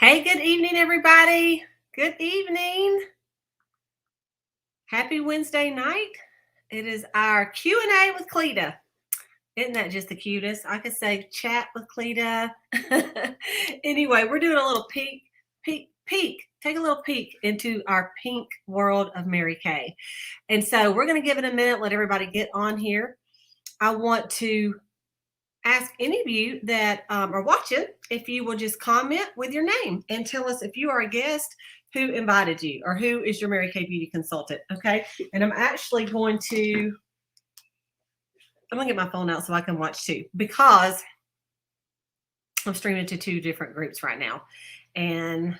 Hey, good evening, everybody. Good evening. Happy Wednesday night. It is our Q&A with Cleta. Isn't that just the cutest? I could say chat with Cleta. Anyway, we're doing a little peek. Take a little peek into our pink world of Mary Kay. And so we're going to give it a minute, let everybody get on here. I want to ask any of you that are watching if you will just comment with your name and tell us if you are a guest, who invited you, or who is your Mary Kay beauty consultant. Okay. And I'm actually going to get my phone out so I can watch too, because I'm streaming to two different groups right now. And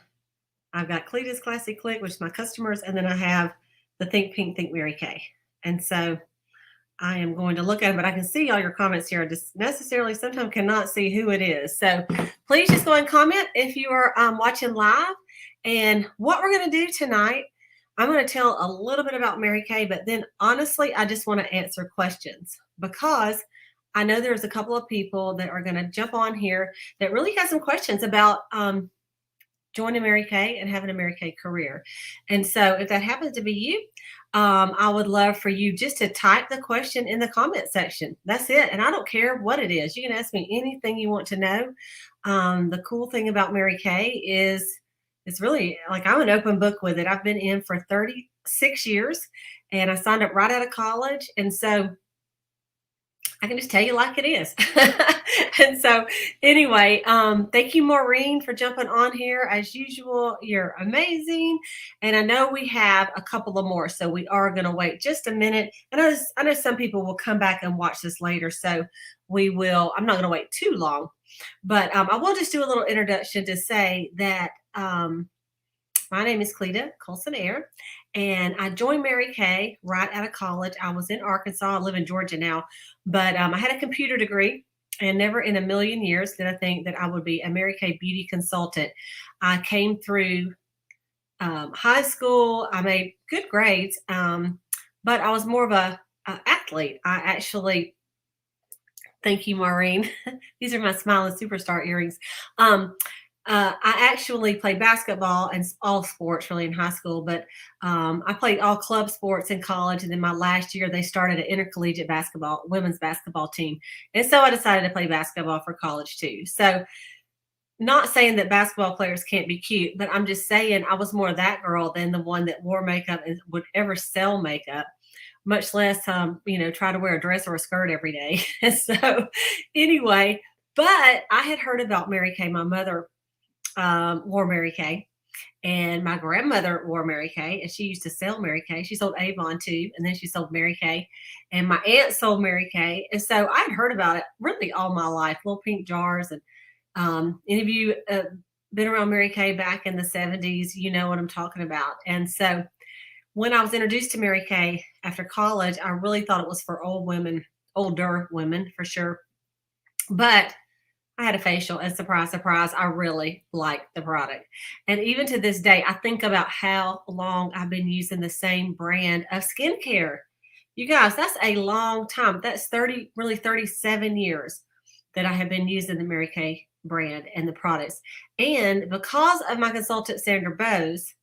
I've got Cleta's Classy Click, which is my customers, and then I have the Think Pink, Think Mary Kay. And so I am going to look at it, but I can see all your comments here. I just necessarily sometimes cannot see who it is. So please just go and comment if you are watching live. And what we're going to do tonight, I'm going to tell a little bit about Mary Kay, but then honestly, I just want to answer questions because I know there's a couple of people that are going to jump on here that really have some questions about joining Mary Kay and having a Mary Kay career. And so if that happens to be you, I would love for you just to type the question in the comment section. That's it. And I don't care what it is. You can ask me anything you want to know. The cool thing about Mary Kay is it's really like I'm an open book with it. I've been in for 36 years and I signed up right out of college. And so I can just tell you like it is. And so anyway, thank you, Maureen, for jumping on here. As usual, you're amazing. And I know we have a couple of more, so we are going to wait just a minute. And I know some people will come back and watch this later, so I'm not going to wait too long. But I will just do a little introduction to say that my name is Cleta Colson-Eyre, and I joined Mary Kay right out of college. I was in Arkansas. I live in Georgia now, but I had a computer degree, and never in a million years did I think that I would be a Mary Kay beauty consultant. I came through high school. I made good grades, but I was more of a athlete. I actually, thank you, Maureen. These are my smiling superstar earrings. I actually played basketball and all sports really in high school, but I played all club sports in college. And then my last year, they started an intercollegiate women's basketball team. And so I decided to play basketball for college too. So not saying that basketball players can't be cute, but I'm just saying I was more that girl than the one that wore makeup and would ever sell makeup, much less, try to wear a dress or a skirt every day. So anyway, but I had heard about Mary Kay. My mother wore Mary Kay, and my grandmother wore Mary Kay, and she used to sell Mary Kay. She sold Avon too, and then she sold Mary Kay, and my aunt sold Mary Kay. And so I'd heard about it really all my life, little pink jars. And any of you been around Mary Kay back in the 70s, you know what I'm talking about. And so when I was introduced to Mary Kay after college, I really thought it was for older women for sure. But I had a facial, and surprise, surprise, I really like the product. And even to this day, I think about how long I've been using the same brand of skincare. You guys, that's a long time. That's 37 years that I have been using the Mary Kay brand and the products. And because of my consultant, Sandra Bowes,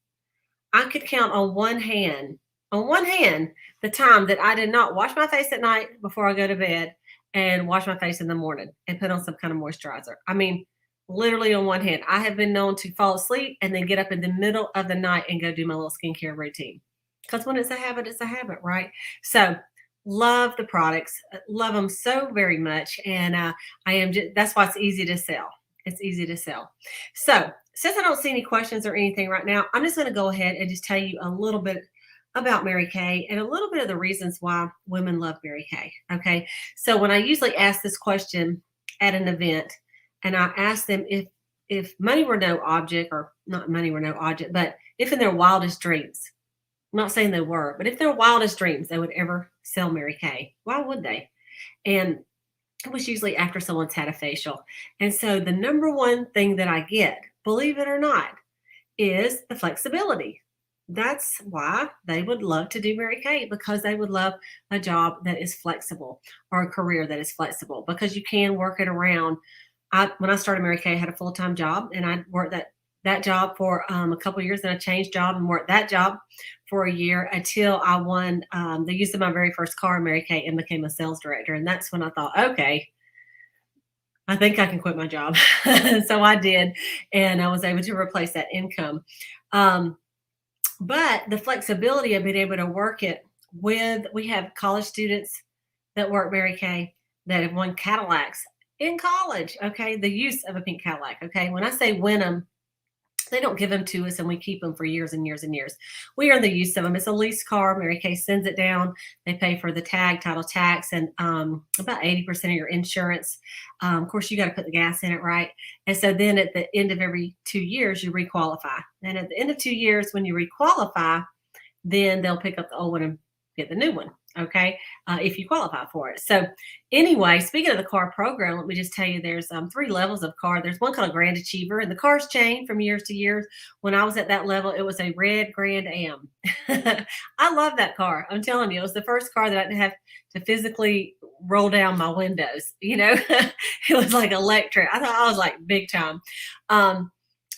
I could count on one hand, the time that I did not wash my face at night before I go to bed and wash my face in the morning and put on some kind of moisturizer. I mean, literally on one hand. I have been known to fall asleep and then get up in the middle of the night and go do my little skincare routine. Because when it's a habit, right? So love the products, love them so very much. And that's why it's easy to sell. It's easy to sell. So since I don't see any questions or anything right now, I'm just going to go ahead and just tell you a little bit about Mary Kay and a little bit of the reasons why women love Mary Kay. Okay. So when I usually ask this question at an event, and I ask them if money were no object, or not money were no object, but if in their wildest dreams, I'm not saying they were, but if their wildest dreams they would ever sell Mary Kay, why would they? And it was usually after someone's had a facial. And so the number one thing that I get, believe it or not, is the flexibility. That's why they would love to do Mary Kay, because they would love a job that is flexible, or a career that is flexible, because you can work it around. When I started Mary Kay, I had a full-time job, and I worked that that job for a couple of years, and I changed job and worked that job for a year until I won the use of my very first car, Mary Kay, and became a sales director. And that's when I thought, okay, I think I can quit my job. So I did, and I was able to replace that income. Um, but the flexibility of being able to work it with, we have college students that work Mary Kay that have won Cadillacs in college. Okay. The use of a pink Cadillac. Okay. When I say win them, they don't give them to us and we keep them for years and years and years. We earn the use of them. It's a lease car. Mary Kay sends it down. They pay for the tag, title tax, and about 80% of your insurance. Of course, you got to put the gas in it, right? And so then at the end of every 2 years, you requalify. And at the end of 2 years, when you requalify, then they'll pick up the old one and get the new one. Okay, if you qualify for it. So, anyway, speaking of the car program, let me just tell you there's 3 levels of car. There's one called a Grand Achiever, and the cars change from years to years. When I was at that level, it was a red Grand Am. I love that car. I'm telling you, it was the first car that I didn't have to physically roll down my windows. It was like electric. I thought I was like big time.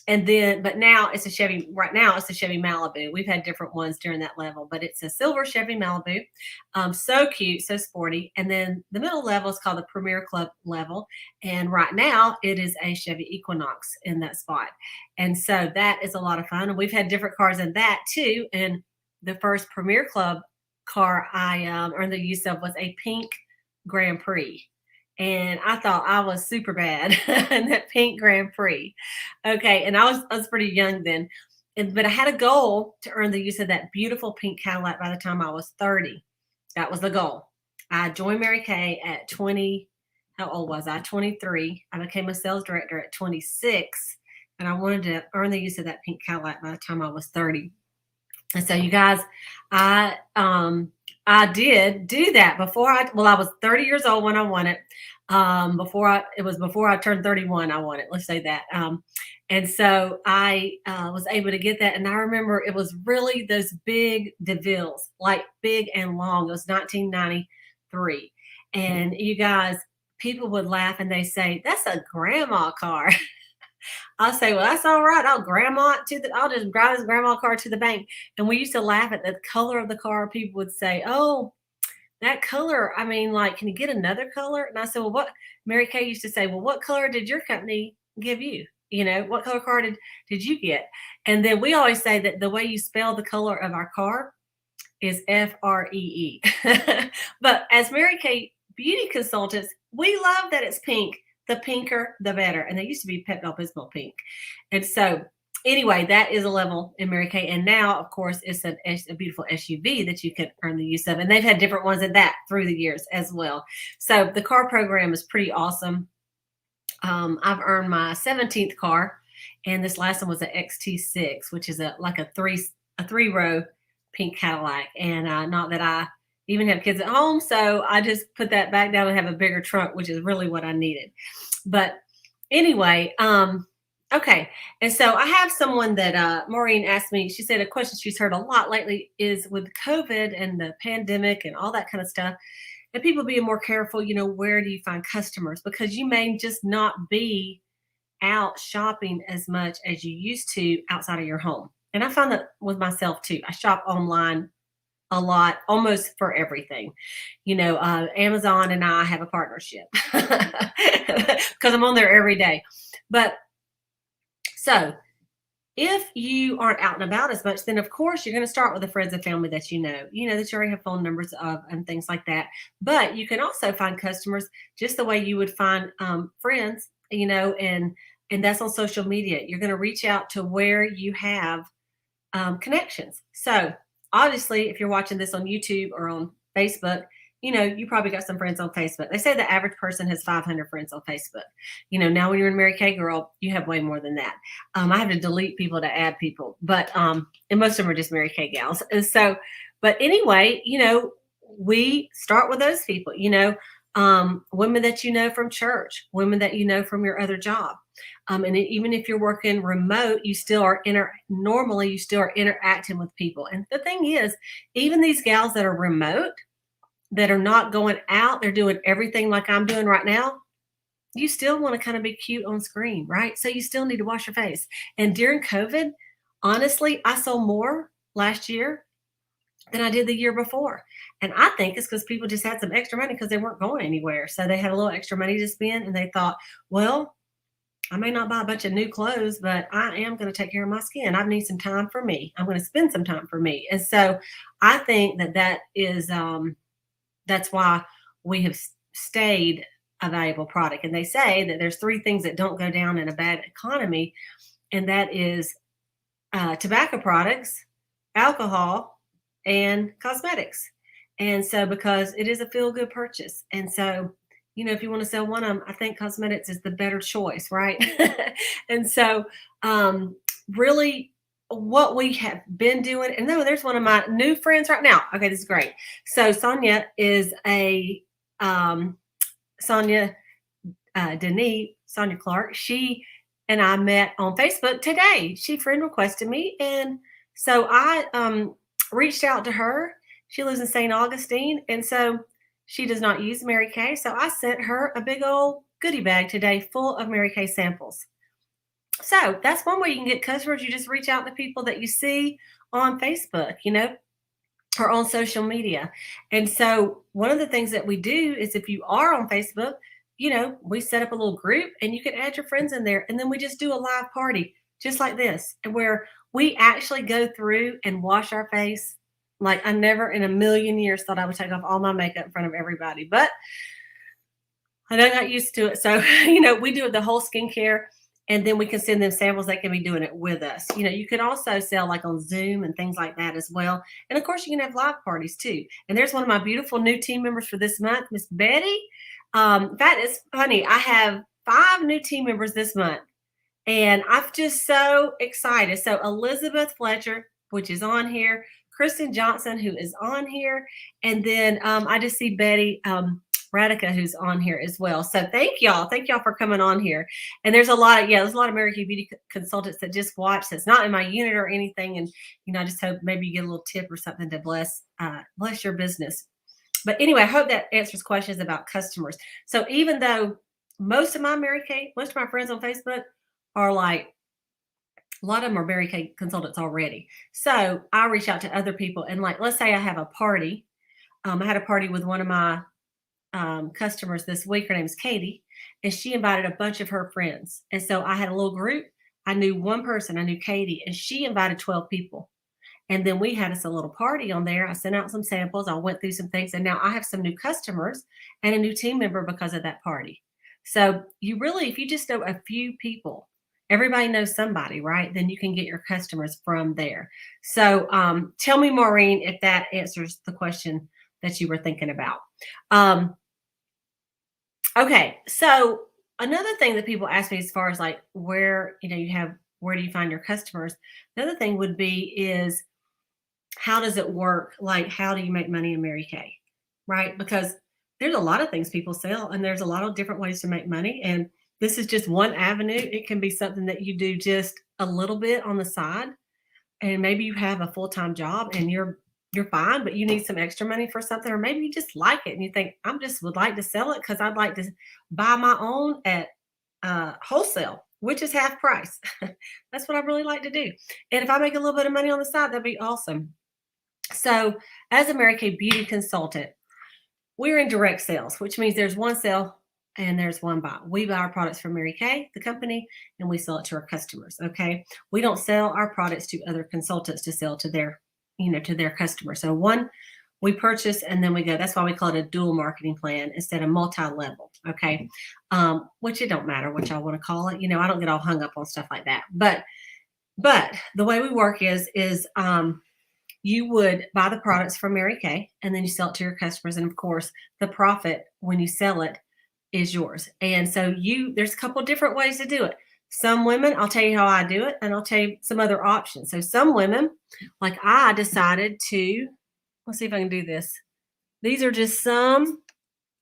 And then, but now it's a Chevy, right now it's a Chevy Malibu. We've had different ones during that level, but it's a silver Chevy Malibu. So cute, so sporty. And then the middle level is called the Premier Club level. And right now it is a Chevy Equinox in that spot. And so that is a lot of fun. And we've had different cars in that too. And the first Premier Club car I earned the use of was a pink Grand Prix. And I thought I was super bad in that pink Grand Prix. Okay, and I was pretty young then, but I had a goal to earn the use of that beautiful pink Cadillac by the time I was 30. That was the goal. I joined Mary Kay at 20. How old was I? 23. I became a sales director at 26, and I wanted to earn the use of that pink Cadillac by the time I was 30. And so, you guys, I did do that before I was 30 years old when I won it. Before I turned 31, I won it. Let's say that. And so I was able to get that. And I remember it was really those big DeVilles, like big and long. It was 1993. And you guys, people would laugh and they say, that's a grandma car. I'll say, well, that's all right. I'll just drive this grandma car to the bank. And we used to laugh at the color of the car. People would say, oh, that color, I mean, like, can you get another color? And I said, well, Mary Kay used to say, well, what color did your company give you? What color car did you get? And then we always say that the way you spell the color of our car is Free. But as Mary Kay beauty consultants, we love that it's pink. The pinker, the better. And they used to be Pepto-Bismol pink. And so anyway, that is a level in Mary Kay. And now, of course, it's a beautiful SUV that you can earn the use of. And they've had different ones of that through the years as well. So the car program is pretty awesome. I've earned my 17th car. And this last one was an XT6, which is like a three-row pink Cadillac. And not that I even have kids at home. So I just put that back down and have a bigger trunk, which is really what I needed. But anyway, okay. And so I have someone that Maureen asked me, she said a question she's heard a lot lately is with COVID and the pandemic and all that kind of stuff, and people being more careful, where do you find customers? Because you may just not be out shopping as much as you used to outside of your home. And I found that with myself too. I shop online a lot, almost for everything. Amazon and I have a partnership because I'm on there every day. But so if you aren't out and about as much, then of course you're going to start with the friends and family that that you already have phone numbers of and things like that. But you can also find customers just the way you would find friends, and that's on social media. You're going to reach out to where you have connections. So obviously, if you're watching this on YouTube or on Facebook, you probably got some friends on Facebook. They say the average person has 500 friends on Facebook. Now when you're in Mary Kay Girl, you have way more than that. I have to delete people to add people, but and most of them are just Mary Kay gals. And so, but anyway, we start with those people. Women that from church, women that from your other job. And even if you're working remote, you still are normally you still are interacting with people. And the thing is, even these gals that are remote, that are not going out, they're doing everything like I'm doing right now. you still want to kind of be cute on screen, right? So you still need to wash your face. And during COVID, honestly, I sold more last year than I did the year before. And I think it's because people just had some extra money because they weren't going anywhere. So they had a little extra money to spend and they thought, well, I may not buy a bunch of new clothes, but I am going to take care of my skin. I need some time for me. I'm going to spend some time for me. And so I think that is that's why we have stayed a valuable product. And they say that there's three things that don't go down in a bad economy, and that is tobacco products, alcohol, and cosmetics. And so, because it is a feel good purchase. And so, if you want to sell one of them, I think cosmetics is the better choice, right? And so, really, what we have been doing, and no, there's one of my new friends right now. Okay, this is great. So, Sonia is Sonia Denis, Sonia Clark. She and I met on Facebook today. She friend requested me, and so I reached out to her. She lives in St. Augustine, and so she does not use Mary Kay. So I sent her a big old goodie bag today full of Mary Kay samples. So that's one way you can get customers. You just reach out to people that you see on Facebook, or on social media. And so one of the things that we do is if you are on Facebook, we set up a little group and you can add your friends in there. And then we just do a live party just like this, where we actually go through and wash our face. Like I never in a million years thought I would take off all my makeup in front of everybody, but I got used to it. So, we do the whole skincare, and then we can send them samples. They can be doing it with us. You can also sell like on Zoom and things like that as well. And of course, you can have live parties too. And there's one of my beautiful new team members for this month, Miss Betty. That is funny. I have 5 new team members this month, and I'm just so excited. So Elizabeth Fletcher, which is on here, Kristen Johnson, who is on here, and then I just see Betty Radica, who's on here as well. So thank y'all for coming on here. And there's a lot of Mary Kay beauty consultants that just watch that's not in my unit or anything, and I just hope maybe you get a little tip or something to bless your business. But anyway, I hope that answers questions about customers. So even though most of my friends on Facebook are like, a lot of them are Mary Kay consultants already. So I reach out to other people, and like, let's say I have a party. I had a party with one of my customers this week. Her name is Katie, and she invited a bunch of her friends. And so I had a little group. I knew one person. I knew Katie, and she invited 12 people. And then we had us a little party on there. I sent out some samples. I went through some things, and now I have some new customers and a new team member because of that party. So you really, if you just know a few people, everybody knows somebody, right? Then you can get your customers from there. So tell me, Maureen, if that answers the question that you were thinking about. Okay, so another thing that people ask me as far as like where do you find your customers? Another thing would be is, how does it work? Like, how do you make money in Mary Kay, right? Because there's a lot of things people sell, and there's a lot of different ways to make money. And this is just one avenue. It can be something that you do just a little bit on the side, and maybe you have a full-time job and you're fine, but you need some extra money for something, or maybe you just like it and you think, would like to sell it because I'd like to buy my own at wholesale, which is half price. That's what I really like to do. And if I make a little bit of money on the side, that'd be awesome. So as a Mary Kay beauty consultant, we're in direct sales, which means there's one sale and there's one buy. We buy our products from Mary Kay, the company, and we sell it to our customers. Okay. We don't sell our products to other consultants to sell to their customers. So one, we purchase and then we go. That's why we call it a dual marketing plan instead of multi-level. Okay. Which it don't matter what y'all want to call it. I don't get all hung up on stuff like that. But the way we work is you would buy the products from Mary Kay and then you sell it to your customers. And of course, the profit when you sell it is yours. And so there's a couple different ways to do it. Some women, I'll tell you how I do it, and I'll tell you some other options. So some women, like I decided to, let's see if I can do this. These are just some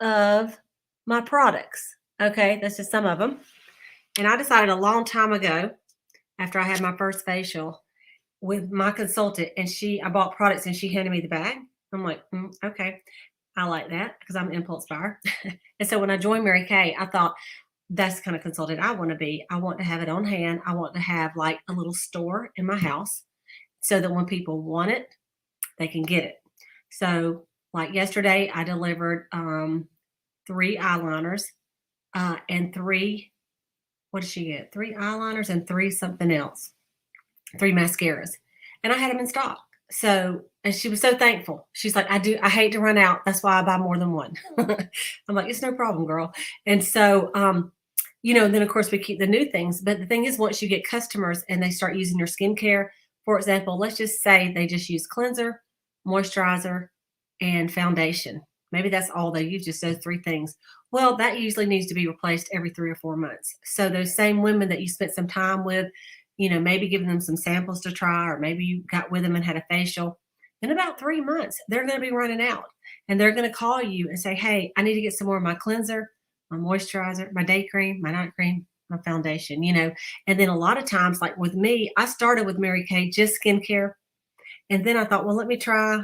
of my products. Okay, that's just some of them. And I decided a long time ago, after I had my first facial with my consultant, and I bought products and she handed me the bag. I'm like, okay, I like that because I'm an impulse buyer. And so when I joined Mary Kay, I thought, That's the kind of consultant I want to be. I want to have it on hand. I want to have like a little store in my house so that when people want it, they can get it. So, like yesterday, I delivered 3 eyeliners and three, what did she get? 3 eyeliners and three something else, 3 mascaras. And I had them in stock. So, and she was so thankful. She's like, I hate to run out. That's why I buy more than one. I'm like, it's no problem, girl. And so, then of course we keep the new things. But the thing is, once you get customers and they start using your skincare, for example, let's just say they just use cleanser, moisturizer, and foundation. Maybe that's all they use, just those 3 things. Well, that usually needs to be replaced every 3 or 4 months. So those same women that you spent some time with, maybe giving them some samples to try, or maybe you got with them and had a facial. In about 3 months, they're going to be running out and they're going to call you and say, hey, I need to get some more of my cleanser, my moisturizer, my day cream, my night cream, my foundation, And then a lot of times, like with me, I started with Mary Kay, just skincare. And then I thought, well, let me try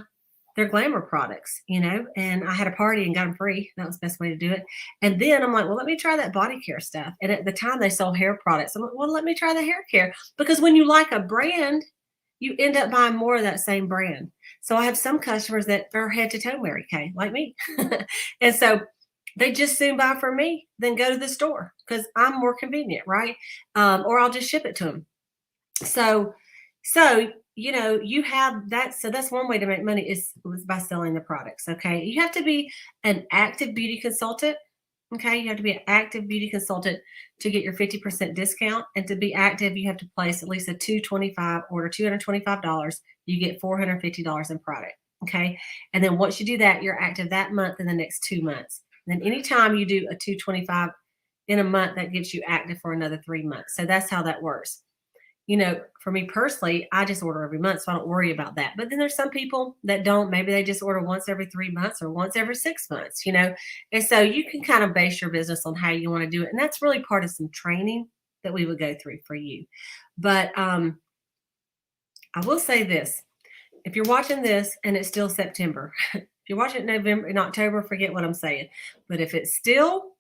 their glamour products, and I had a party and got them free. That was the best way to do it. And then I'm like, well, let me try that body care stuff. And at the time they sold hair products. I'm like, well, let me try the hair care, because when you like a brand, you end up buying more of that same brand. So I have some customers that are head to toe Mary Kay, like me. And so they just soon buy from me than go to the store because I'm more convenient, right? Or I'll just ship it to them. So you have that. So that's one way to make money is by selling the products. Okay. You have to be an active beauty consultant. Okay. You have to be an active beauty consultant to get your 50% discount. And to be active, you have to place at least a $225 order, $225. You get $450 in product. Okay. And then once you do that, you're active that month and the next 2 months. And then anytime you do a 225 in a month, that gets you active for another 3 months. So that's how that works. For me personally, I just order every month, so I don't worry about that. But then there's some people that don't. Maybe they just order once every 3 months or once every 6 months, And so you can kind of base your business on how you want to do it. And that's really part of some training that we would go through for you. But I will say this. If you're watching this and it's still September, if you're watching it in October, forget what I'm saying. But if it's still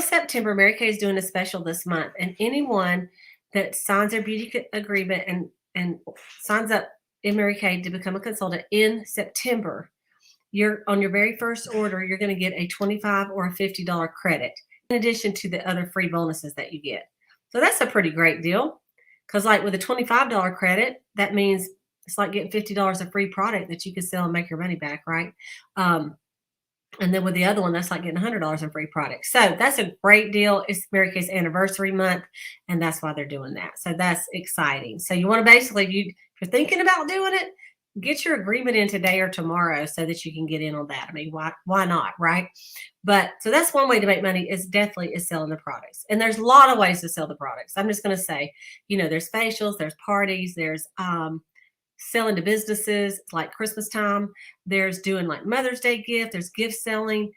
September, Mary Kay is doing a special this month, and anyone that signs their beauty agreement and signs up in Mary Kay to become a consultant in September, you're on your very first order, you're going to get a $25 or a $50 credit in addition to the other free bonuses that you get. So that's a pretty great deal, because like with a $25 credit, that means it's like getting $50 of free product that you can sell and make your money back, right? And then with the other one, that's like getting $100 in free products. So that's a great deal. It's Mary Kay's anniversary month, and that's why they're doing that. So that's exciting. So you want to basically, if you're thinking about doing it, get your agreement in today or tomorrow so that you can get in on that. I mean, why not, right? But so that's one way to make money is definitely selling the products. And there's a lot of ways to sell the products. I'm just going to say, there's facials, there's parties, there's selling to businesses like Christmas time. There's doing like Mother's Day gift. There's gift selling,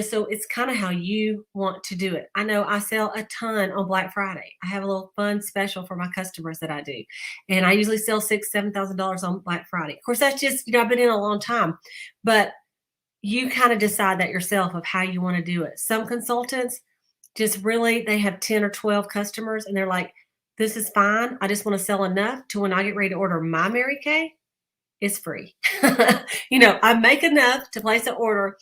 so it's kind of how you want to do it. I know I sell a ton on Black Friday. I have a little fun special for my customers that I do. And I usually sell $6,000, $7,000 on Black Friday. Of course, that's just, I've been in a long time, but you kind of decide that yourself of how you want to do it. Some consultants just really, they have 10 or 12 customers and they're like, this is fine. I just want to sell enough to when I get ready to order my Mary Kay, it's free. I make enough to place an order,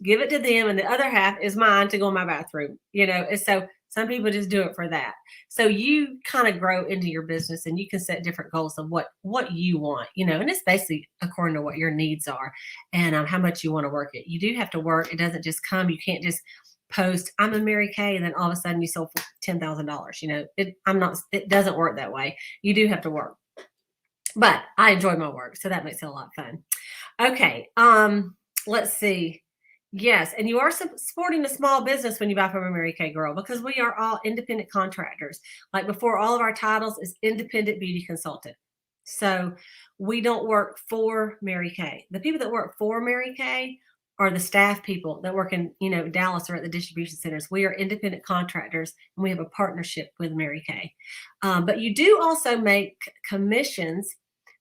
give it to them, and the other half is mine to go in my bathroom, And so some people just do it for that. So you kind of grow into your business and you can set different goals of what you want, and it's basically according to what your needs are and how much you want to work it. You do have to work. It doesn't just come. You can't just post, I'm a Mary Kay, and then all of a sudden you sold $10,000. It doesn't work that way. You do have to work. But I enjoy my work, so that makes it a lot of fun. Okay, let's see. Yes, and you are supporting a small business when you buy from a Mary Kay girl, because we are all independent contractors. Like before, all of our titles is independent beauty consultant. So we don't work for Mary Kay. The people that work for Mary Kay are the staff people that work in, Dallas or at the distribution centers. We are independent contractors, and we have a partnership with Mary Kay. But you do also make commissions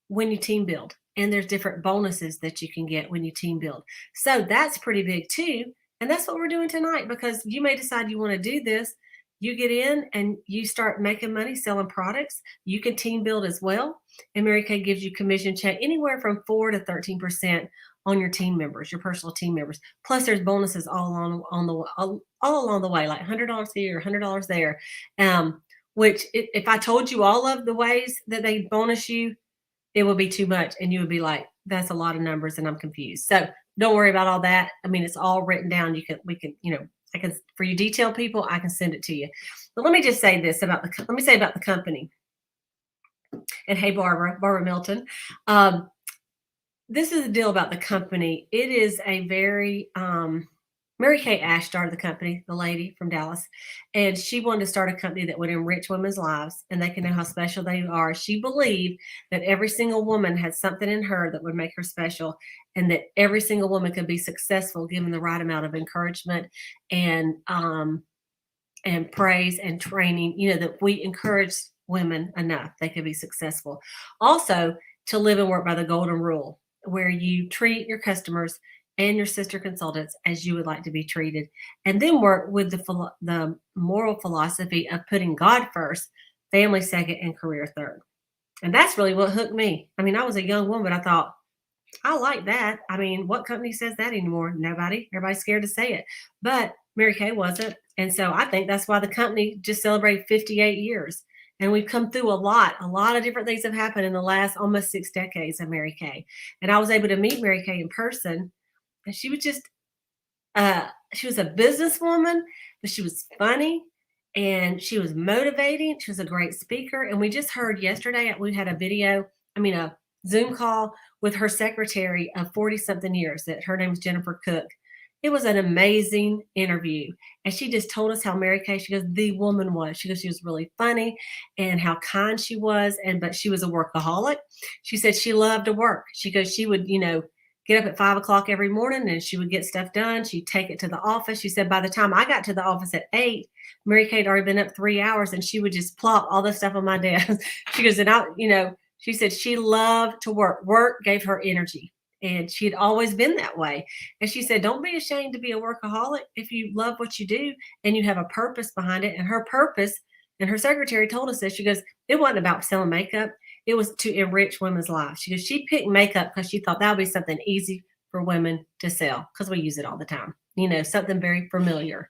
when you team build, and there's different bonuses that you can get when you team build. So that's pretty big too. And that's what we're doing tonight, because you may decide you want to do this. You get in and you start making money selling products. You can team build as well. And Mary Kay gives you commission check anywhere from 4 to 13% on your team members, your personal team members. Plus, there's bonuses all along all along the way, like $100 here, $100 there. Which if I told you all of the ways that they bonus you, it would be too much, and you would be like, that's a lot of numbers and I'm confused. So don't worry about all that. I mean, it's all written down. We can, I can, for you detail people, I can send it to you. But let me just say this about let me say about the company. And hey, Barbara Milton. This is the deal about the company. It is a very, Mary Kay Ash started the company, the lady from Dallas, and she wanted to start a company that would enrich women's lives and they can know how special they are. She believed that every single woman had something in her that would make her special, and that every single woman could be successful given the right amount of encouragement and praise and training, that we encourage women enough, they could be successful. Also, to live and work by the golden rule, where you treat your customers and your sister consultants as you would like to be treated, and then work with the moral philosophy of putting God first, family second, and career third. And that's really what hooked me. I mean, I was a young woman. I thought, I like that. I mean, what company says that anymore? Nobody. Everybody's scared to say it. But Mary Kay wasn't. And so I think that's why the company just celebrated 58 years. And we've come through a lot of different things have happened in the last almost 6 decades of Mary Kay. And I was able to meet Mary Kay in person. And she was just, she was a businesswoman, but she was funny and she was motivating. She was a great speaker. And we just heard yesterday, we had a Zoom call with her secretary of 40 something years, that her name is Jennifer Cook. It was an amazing interview. And she just told us how Mary Kay, she goes, the woman was. She goes, she was really funny and how kind she was. But she was a workaholic. She said she loved to work. She goes, she would, get up at 5 o'clock every morning and she would get stuff done. She'd take it to the office. She said, by the time I got to the office at 8, Mary Kay had already been up 3 hours, and she would just plop all this stuff on my desk. She goes, she said she loved to work. Work gave her energy, and she had always been that way. And she said, don't be ashamed to be a workaholic if you love what you do and you have a purpose behind it. And her purpose, and her secretary told us this, she goes, it wasn't about selling makeup. It was to enrich women's lives. She goes, she picked makeup because she thought that would be something easy for women to sell because we use it all the time, something very familiar.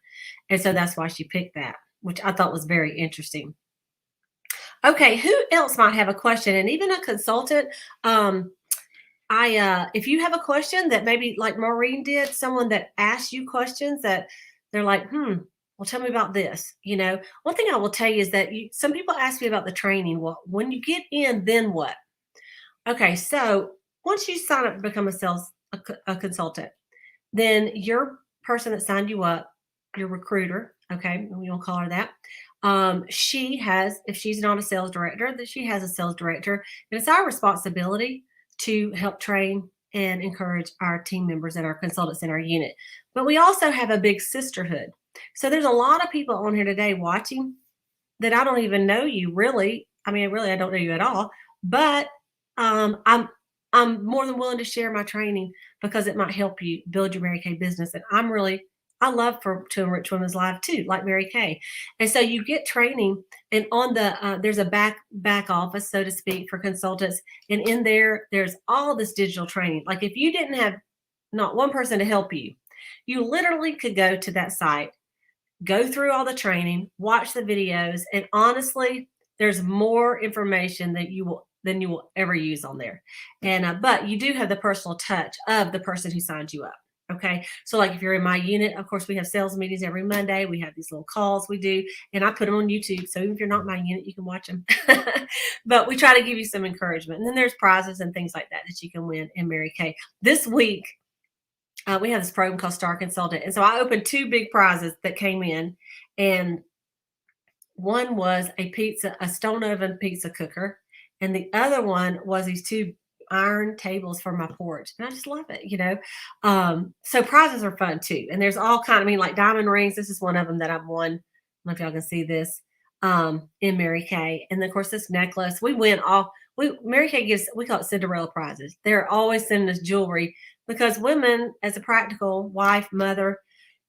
And so that's why she picked that, which I thought was very interesting. Okay, who else might have a question? And even a consultant, if you have a question that maybe like Maureen did, someone that asks you questions that they're like, well, tell me about this. One thing I will tell you is that some people ask me about the training. Well, when you get in, then what? Okay, so once you sign up to become a consultant, then your person that signed you up, your recruiter, okay, we don't call her that. She has, if she's not a sales director, that she has a sales director, and it's our responsibility to help train and encourage our team members and our consultants in our unit. But we also have a big sisterhood. So there's a lot of people on here today watching that I don't even know you really. I mean, really, I don't know you at all. But I'm more than willing to share my training because it might help you build your Mary Kay business. And I love to enrich women's lives too, like Mary Kay. And so you get training, and on the there's a back office, so to speak, for consultants. And in there's all this digital training. Like if you didn't have not one person to help you, you literally could go to that site, go through all the training, watch the videos, and honestly, there's more information than you will ever use on there. And but you do have the personal touch of the person who signed you up. Okay, so like if you're in my unit, of course, we have sales meetings every Monday. We have these little calls we do, and I put them on YouTube. So even if you're not in my unit, you can watch them. But we try to give you some encouragement. And then there's prizes and things like that you can win in Mary Kay. This week, we have this program called Star Consultant. And so I opened 2 big prizes that came in. And one was a stone oven pizza cooker. And the other one was these 2 iron tables for my porch. And I just love it, So prizes are fun too. And there's all like diamond rings. This is one of them that I've won. I don't know if y'all can see this in Mary Kay. And then, of course, this necklace. We win all. Mary Kay we call it Cinderella prizes. They're always sending us jewelry because women, as a practical wife, mother,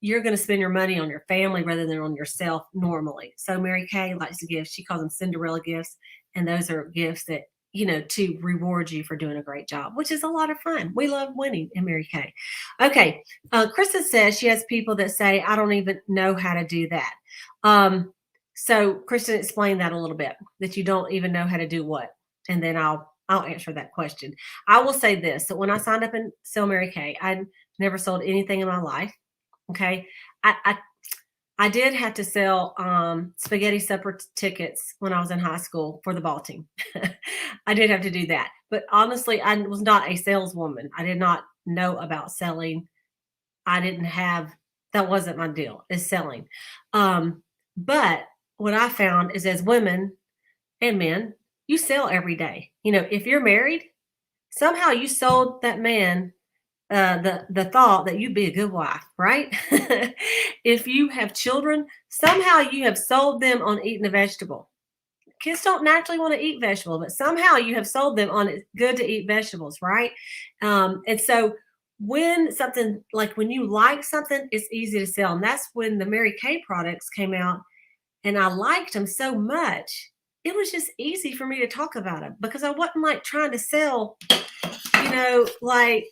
you're going to spend your money on your family rather than on yourself normally. So Mary Kay likes to give, she calls them Cinderella gifts. And those are gifts that, to reward you for doing a great job, which is a lot of fun. We love winning in Mary Kay. Okay. Krista says she has people that say, I don't even know how to do that. So Kristen, explain that a little bit, that you don't even know how to do what, and then I'll answer that question. I will say this. So when I signed up in Sell Mary Kay, I never sold anything in my life. Okay. I did have to sell spaghetti supper tickets when I was in high school for the ball team. I did have to do that. But honestly, I was not a saleswoman. I did not know about selling. I didn't have, that wasn't my deal, is selling. But what I found is, as women and men, you sell every day. If you're married, somehow you sold that man the thought that you'd be a good wife, right? If you have children, somehow you have sold them on eating a vegetable. Kids don't naturally want to eat vegetables, but somehow you have sold them on it's good to eat vegetables, right? And so when you like something, it's easy to sell. And that's when the Mary Kay products came out, and I liked them so much. It was just easy for me to talk about them because I wasn't like trying to sell, like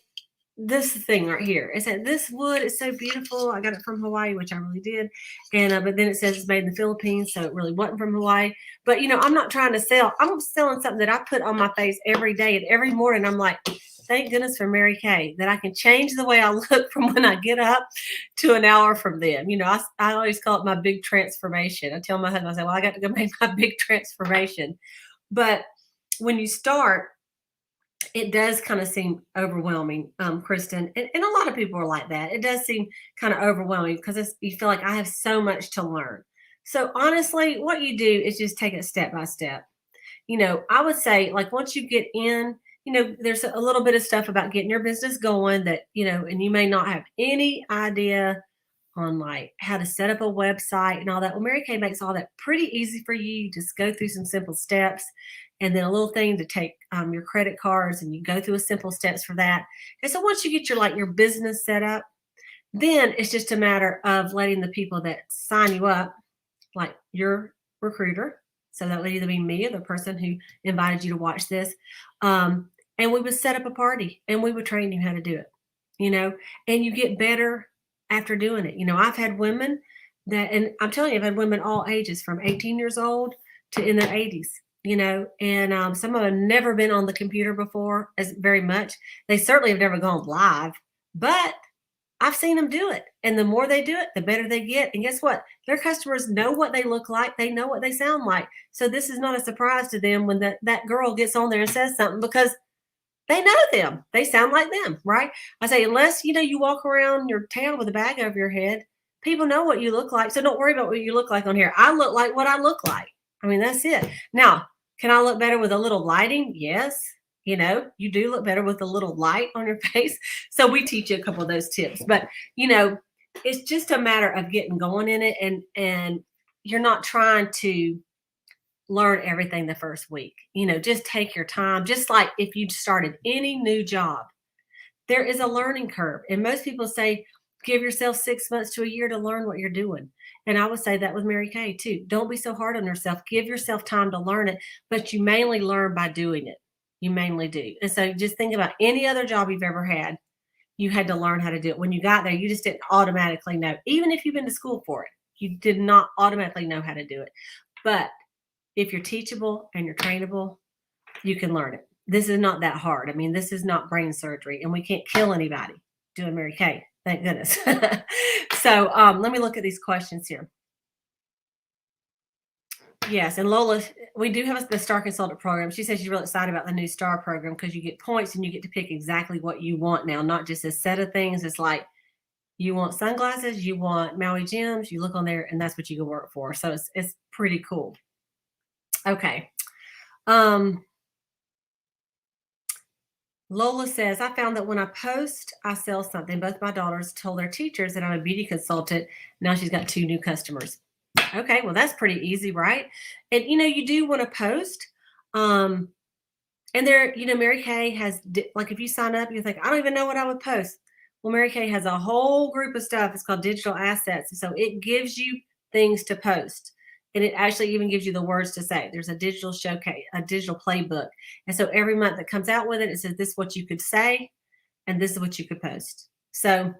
this thing right here. It said, this wood is so beautiful. I got it from Hawaii, which I really did. And, but then it says it's made in the Philippines. So it really wasn't from Hawaii, but I'm not trying to sell. I'm selling something that I put on my face every day, and every morning I'm like, thank goodness for Mary Kay, that I can change the way I look from when I get up to an hour from then. I always call it my big transformation. I tell my husband, I say, well, I got to go make my big transformation. But when you start, it does kind of seem overwhelming, Kristen, and a lot of people are like that. It does seem kind of overwhelming because you feel like I have so much to learn. So honestly, what you do is just take it step by step. I would say, like, once you get in, there's a little bit of stuff about getting your business going that, and you may not have any idea on like how to set up a website and all that. Well, Mary Kay makes all that pretty easy for you. You just go through some simple steps, and then a little thing to take your credit cards, and you go through a simple steps for that. And so once you get your business set up, then it's just a matter of letting the people that sign you up, like your recruiter. So that would either be me or the person who invited you to watch this. And we would set up a party, and we would train you how to do it, and you get better after doing it. I've had women and I'm telling you, I've had women all ages from 18 years old to in their 80s, and some of them never been on the computer before as very much. They certainly have never gone live, but I've seen them do it. And the more they do it, the better they get. And guess what? Their customers know what they look like. They know what they sound like. So this is not a surprise to them when that girl gets on there and says something, because they know them. They sound like them, right? I say, unless, you walk around your town with a bag over your head, people know what you look like. So don't worry about what you look like on here. I look like what I look like. I mean, that's it. Now, can I look better with a little lighting? Yes. You do look better with a little light on your face. So we teach you a couple of those tips, but it's just a matter of getting going in it. And you're not trying to learn everything the first week. Just take your time. Just like if you started any new job, there is a learning curve. And most people say, give yourself 6 months to a year to learn what you're doing. And I would say that with Mary Kay too. Don't be so hard on yourself. Give yourself time to learn it, but you mainly learn by doing it. You mainly do. And so just think about any other job you've ever had. You had to learn how to do it. When you got there, you just didn't automatically know. Even if you've been to school for it, you did not automatically know how to do it. But if you're teachable and you're trainable, you can learn it. This is not that hard. I mean, this is not brain surgery, and we can't kill anybody doing Mary Kay. Thank goodness. So let me look at these questions here. Yes, and Lola, we do have the Star Consultant program. She says she's really excited about the new Star program because you get points and you get to pick exactly what you want now, not just a set of things. It's like you want sunglasses, you want Maui gems, you look on there, and that's what you can work for. So it's pretty cool. Okay. Lola says, I found that when I post, I sell something. Both my daughters told their teachers that I'm a beauty consultant. Now she's got 2 new customers. Okay, well, that's pretty easy, right? And, you do want to post. And there, Mary Kay has, like, if you sign up, you think, I don't even know what I would post. Well, Mary Kay has a whole group of stuff. It's called digital assets. So it gives you things to post. And it actually even gives you the words to say. There's a digital showcase, a digital playbook. And so every month that comes out with it, it says this is what you could say and this is what you could post. So,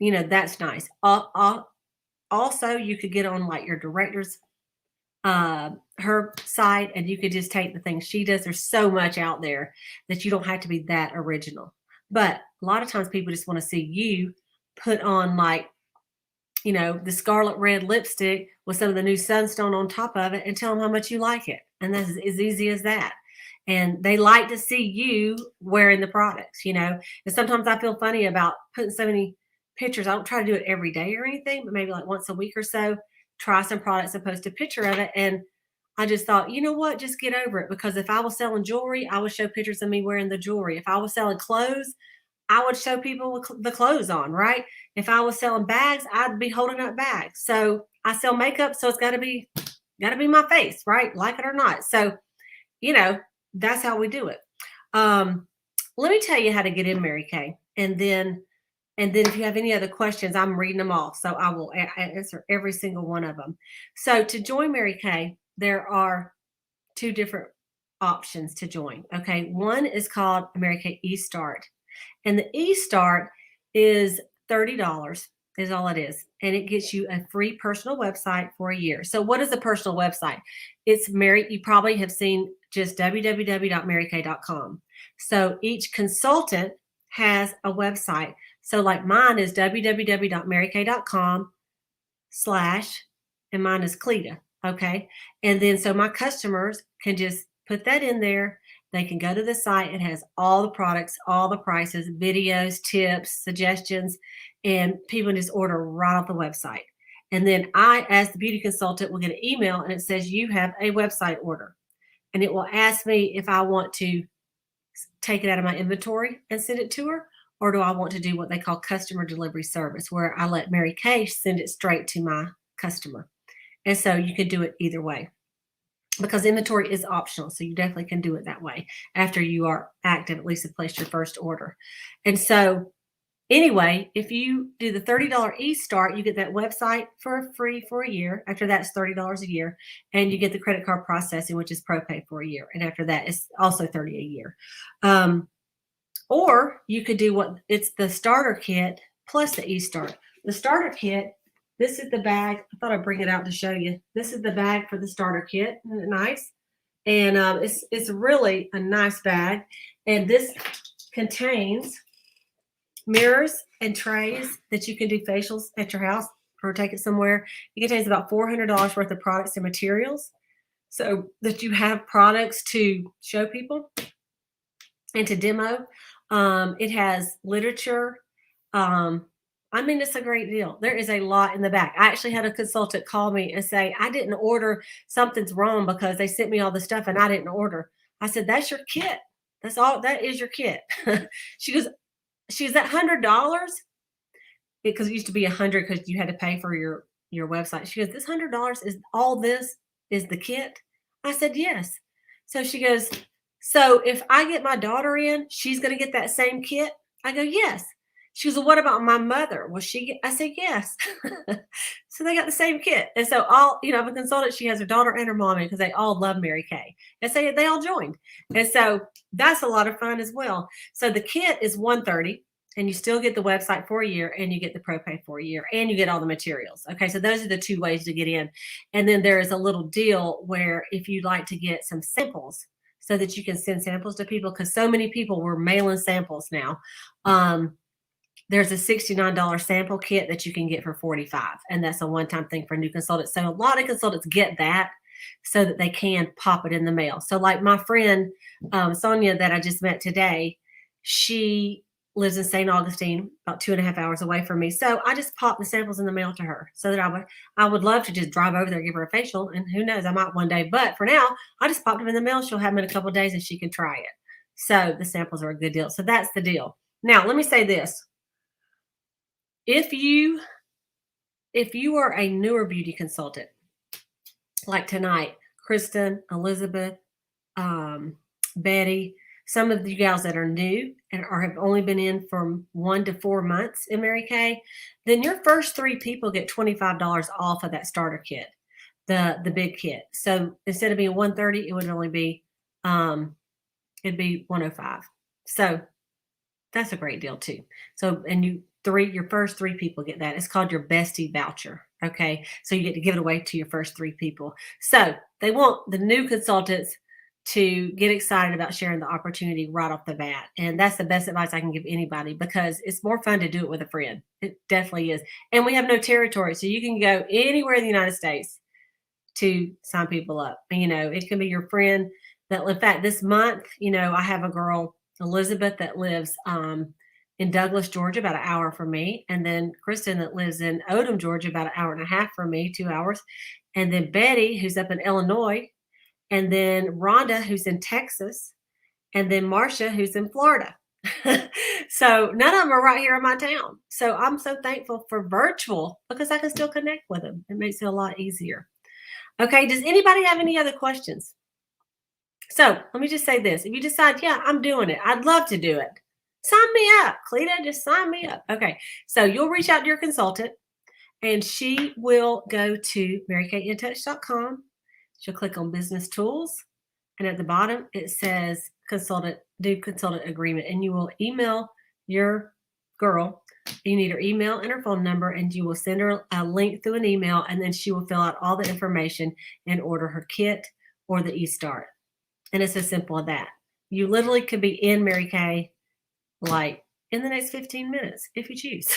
that's nice. Also, you could get on like your director's her site, and you could just take the things she does. There's so much out there that you don't have to be that original. But a lot of times people just want to see you put on like, the scarlet red lipstick with some of the new sunstone on top of it and tell them how much you like it. And that's as easy as that. And they like to see you wearing the products, And sometimes I feel funny about putting so many pictures. I don't try to do it every day or anything, but maybe like once a week or so, try some products and post a picture of it. And I just thought, you know what, just get over it. Because if I was selling jewelry, I would show pictures of me wearing the jewelry. If I was selling clothes, I would show people with the clothes on, right? If I was selling bags, I'd be holding up bags. So I sell makeup, so it's got to be my face, right? Like it or not. So, that's how we do it. Let me tell you how to get in Mary Kay, and then if you have any other questions, I'm reading them all, so I will answer every single one of them. So to join Mary Kay, there are two different options to join. Okay, one is called Mary Kay eStart. And the eStart is $30 is all it is. And it gets you a free personal website for a year. So what is a personal website? It's you probably have seen just www.marykay.com. So each consultant has a website. So like mine is www.marykay.com/ and mine is Cleta. Okay. And then so my customers can just put that in there. They can go to the site. It has all the products, all the prices, videos, tips, suggestions, and people just order right off the website. And then I, as the beauty consultant, will get an email and it says you have a website order. And it will ask me if I want to take it out of my inventory and send it to her, or do I want to do what they call customer delivery service, where I let Mary Kay send it straight to my customer. And so you can do it either way, because inventory is optional. So you definitely can do it that way after you are active, at least have placed your first order. And so anyway, if you do the $30 eStart, you get that website for free for a year. After that, it's $30 a year. And you get the credit card processing, which is ProPay, for a year. And after that, it's also $30 a year. Or you could do it's the starter kit plus the eStart. The starter kit, this is the bag. I thought I'd bring it out to show you. This is the bag for the starter kit. Isn't it nice? And it's really a nice bag. And this contains mirrors and trays that you can do facials at your house or take it somewhere. It contains about $400 worth of products and materials, so that you have products to show people and to demo. It has literature. It's a great deal. There is a lot in the back. I actually had a consultant call me and say, I didn't order, something's wrong because they sent me all the stuff and I didn't order. I said, that's your kit. That's all. That is your kit. She goes, that $100, because it used to be $100 because you had to pay for your website. She goes, this $100 is all this is the kit? I said, yes. So she goes, so if I get my daughter in, she's going to get that same kit? I go, yes. She goes, well, what about my mother? I said, yes. So they got the same kit. And so I have a consultant, she has her daughter and her mom in, because they all love Mary Kay. And so they all joined. And so that's a lot of fun as well. So the kit is $130, and you still get the website for a year, and you get the ProPay for a year, and you get all the materials. Okay, so those are the two ways to get in. And then there is a little deal where if you'd like to get some samples so that you can send samples to people, because so many people were mailing samples now. There's a $69 sample kit that you can get for $45, and that's a one-time thing for new consultants. So a lot of consultants get that so that they can pop it in the mail. So like my friend Sonia that I just met today, she lives in St. Augustine, about 2.5 hours away from me. So I just popped the samples in the mail to her, so that I would love to just drive over there, give her a facial, and who knows, I might one day. But for now, I just popped them in the mail. She'll have them in a couple of days and she can try it. So the samples are a good deal. So that's the deal. Now, let me say this. If you are a newer beauty consultant, like tonight, Kristen, Elizabeth, Betty, some of you gals that are new and have only been in from 1 to 4 months in Mary Kay, then your first 3 people get $25 off of that starter kit, the big kit. So instead of being $130, it would only be it'd be $105. So that's a great deal too. So and your first 3 people get that. It's called your bestie voucher. Okay. So you get to give it away to your first 3 people. So they want the new consultants to get excited about sharing the opportunity right off the bat. And that's the best advice I can give anybody, because it's more fun to do it with a friend. It definitely is. And we have no territory. So you can go anywhere in the United States to sign people up. It can be your friend that, in fact, this month, I have a girl, Elizabeth, that lives in Douglas, Georgia, about an hour from me. And then Kristen, that lives in Odom, Georgia, about an hour and a half from me, 2 hours. And then Betty, who's up in Illinois. And then Rhonda, who's in Texas. And then Marcia, who's in Florida. So none of them are right here in my town. So I'm so thankful for virtual, because I can still connect with them. It makes it a lot easier. Okay, does anybody have any other questions? So let me just say this. If you decide, yeah, I'm doing it, I'd love to do it, sign me up. Cleta, just sign me up. Okay, so you'll reach out to your consultant, and she will go to marykayintouch.com. She'll click on business tools, and at the bottom it says consultant agreement, and you will email your girl. You need her email and her phone number, and you will send her a link through an email, and then she will fill out all the information and order her kit or the eStart. And it's as simple as that. You literally could be in Mary Kay like in the next 15 minutes if you choose.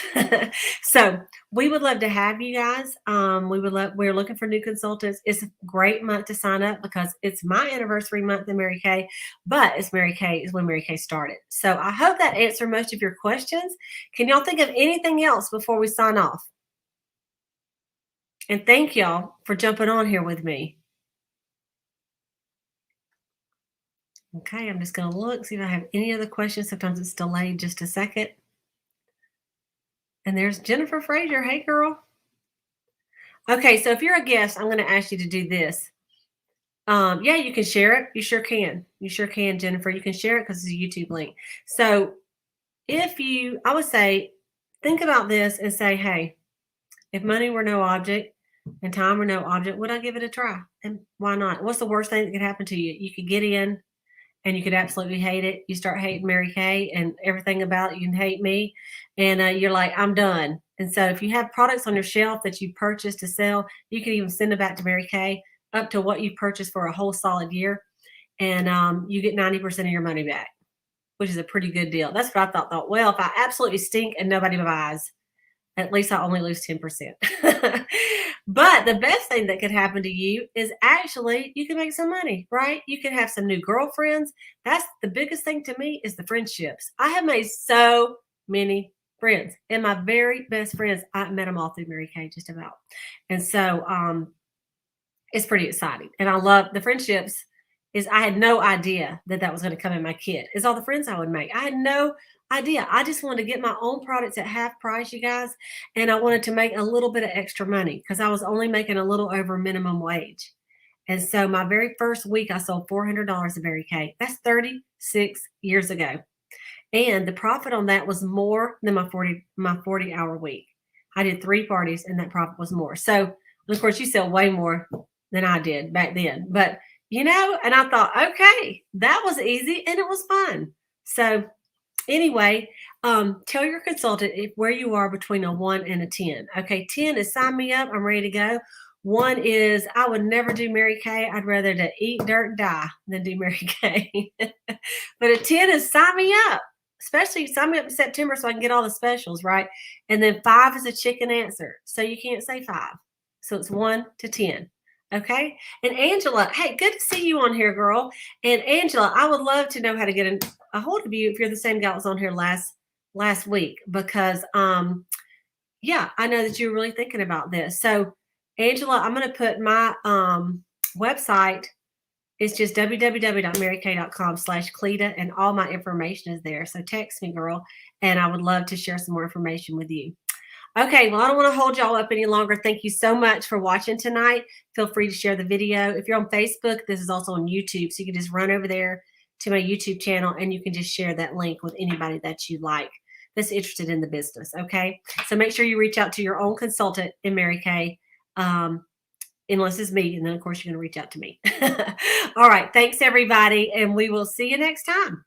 So we would love to have you guys. We're looking for new consultants. It's a great month to sign up because it's my anniversary month in Mary Kay, but it's when Mary Kay started. So I hope that answered most of your questions. Can y'all think of anything else before we sign off? And thank y'all for jumping on here with me. Okay, I'm just going to look, see if I have any other questions. Sometimes it's delayed just a second. And there's Jennifer Frazier. Hey, girl. Okay, so if you're a guest, I'm going to ask you to do this. Yeah, you can share it. You sure can. You sure can, Jennifer. You can share it because it's a YouTube link. So I would say, think about this and say, hey, if money were no object and time were no object, would I give it a try? And why not? What's the worst thing that could happen to you? You could get in and you could absolutely hate it. You start hating Mary Kay and everything about it. You can hate me. And you're like, I'm done. And so if you have products on your shelf that you purchased to sell, you can even send them back to Mary Kay up to what you purchased for a whole solid year. And you get 90% of your money back, which is a pretty good deal. That's what I thought. Well, if I absolutely stink and nobody buys, at least I only lose 10%. But the best thing that could happen to you is actually you can make some money, right? You can have some new girlfriends. That's the biggest thing to me, is the friendships. I have made so many friends, and my very best friends, I met them all through Mary Kay, just about. And so it's pretty exciting. And I love the friendships. I had no idea that was going to come in my kit. Is all the friends I would make. I had no idea. I just wanted to get my own products at half price, you guys. And I wanted to make a little bit of extra money because I was only making a little over minimum wage. And so my very first week, I sold $400 of Mary Kay. That's 36 years ago. And the profit on that was more than my 40-hour week. I did 3 parties and that profit was more. So, of course, you sell way more than I did back then. But, and I thought, okay, that was easy and it was fun. So anyway, tell your consultant where you are between a 1 and a 10. Okay, 10 is sign me up. I'm ready to go. 1 is I would never do Mary Kay. I'd rather to eat dirt and die than do Mary Kay. But a 10 is sign me up. Especially sign me up in September so I can get all the specials, right? And then 5 is a chicken answer. So you can't say 5. So it's 1 to 10. Okay. And Angela, hey, good to see you on here, girl. And Angela, I would love to know how to get a hold of you if you're the same gal that was on here last week, because yeah, I know that you're really thinking about this. So Angela, I'm going to put my website. It's just www.marykay.com/Cleta, and all my information is there. So text me, girl, and I would love to share some more information with you. Okay, well, I don't want to hold y'all up any longer. Thank you so much for watching tonight. Feel free to share the video. If you're on Facebook, this is also on YouTube, so you can just run over there, to my YouTube channel, and you can just share that link with anybody that you like that's interested in the business. Okay. So make sure you reach out to your own consultant in Mary Kay. Unless it's me. And then, of course, you're going to reach out to me. All right. Thanks, everybody. And we will see you next time.